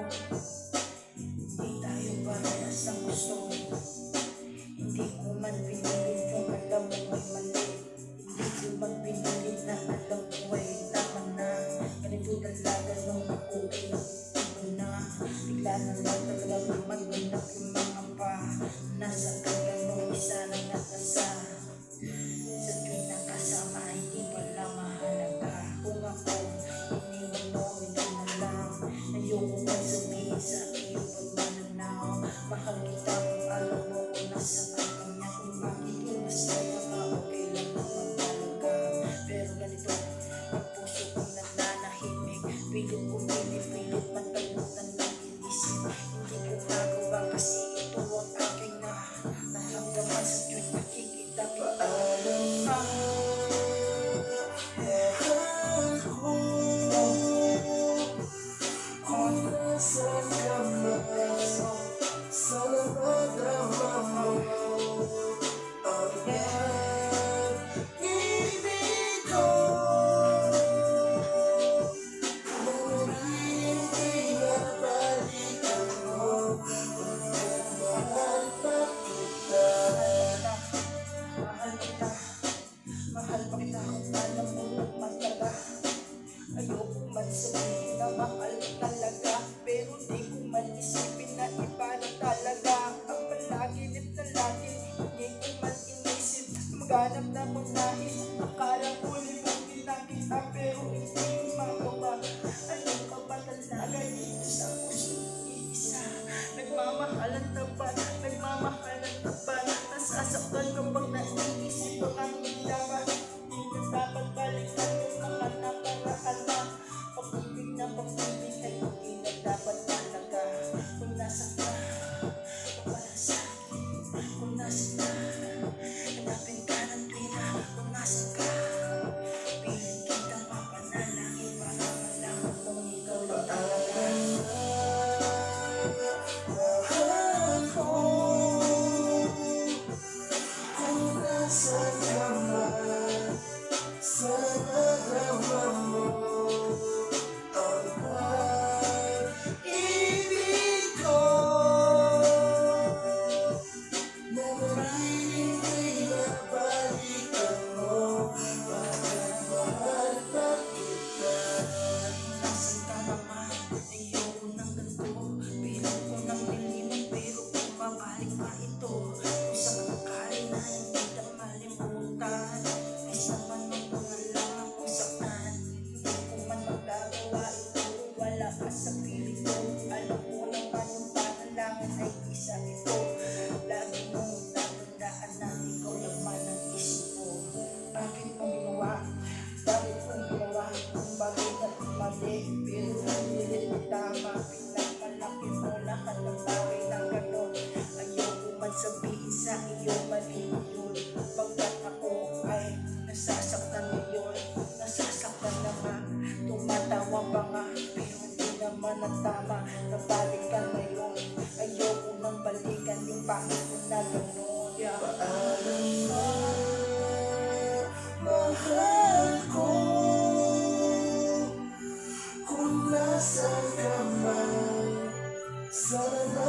Hindi tayo parehas ng gusto. Hindi ko man pinilit yung alam mo ay mali. Hindi ko man pinilit na alam mo ay tama na. Ganito talaga nung nakuha ko na. Bigla na lang talaga maghanap yung mga pa. Nasa kanya nung isa na natasa. Sa tuwing nakasama hindi pala mahalaga. Kung ako iniwan mo hindi na lang. Ayoko man sabihin sa iyo pagmananaw. Mahal kita kung alam mo kung nasa kanya. Kung bakit yung masaya ka okay lang naman talaga. Pero ganito ang puso kong nananahimik. Pilit ko pinipilit magkalutan ng inisip. Hindi ko nagawa kasi ito ang aking naramdaman sa tuwing nakikita kita. Mahal pa kita kung alam mo mataga. Ayoko man sabihin na mahal talaga. Pero di ko man isipin na iba na talaga. Ang palaginip na lagi, hindi ko man inisip. Maghanap na mong nais. Akala ko limutin na kita pero hindi ko magawa. Ano ka ba talaga dito sa puso isa? Nagmamahalan na ba? Nagmamahalan na ba? Nasasaktan kapag naiisip ang aming dapat. Hindi na dapat balikan yung mga nakaraan na. Pag-ibig na pag-ibig ay hindi na dapat talaga. Kung nasa ka, para sa akin. Kung nasa ka, hanapin ka ng tuwina. Kung nasa ka, piling kita mapanalangin para malaman kung ikaw lang talaga. Mahal ko, kung nasa ka man, sa nadarama mo. Sa piling ko, alam mo naman yung panalangin ay isa ito. Lagi mong tatandaan na ikaw naman ang isip ko. Bakit mo ginawa? Bakit kong ginawa? Kung bagay na mali, pero pilit mo tama. Pinagmalaki mo lahat ng bagay na gano'n. Ayoko man sabihin sa iyo mali yun. Pagkat ako ay nasasaktan ngayon. Nasasaktan na nga, tumatawa pa nga. Naman ang tama, nabalikan na yun. Ayoko nang balikan yung pangit ko na gano'n. Paalam na, mahal ko. Kung nasa ka man, sana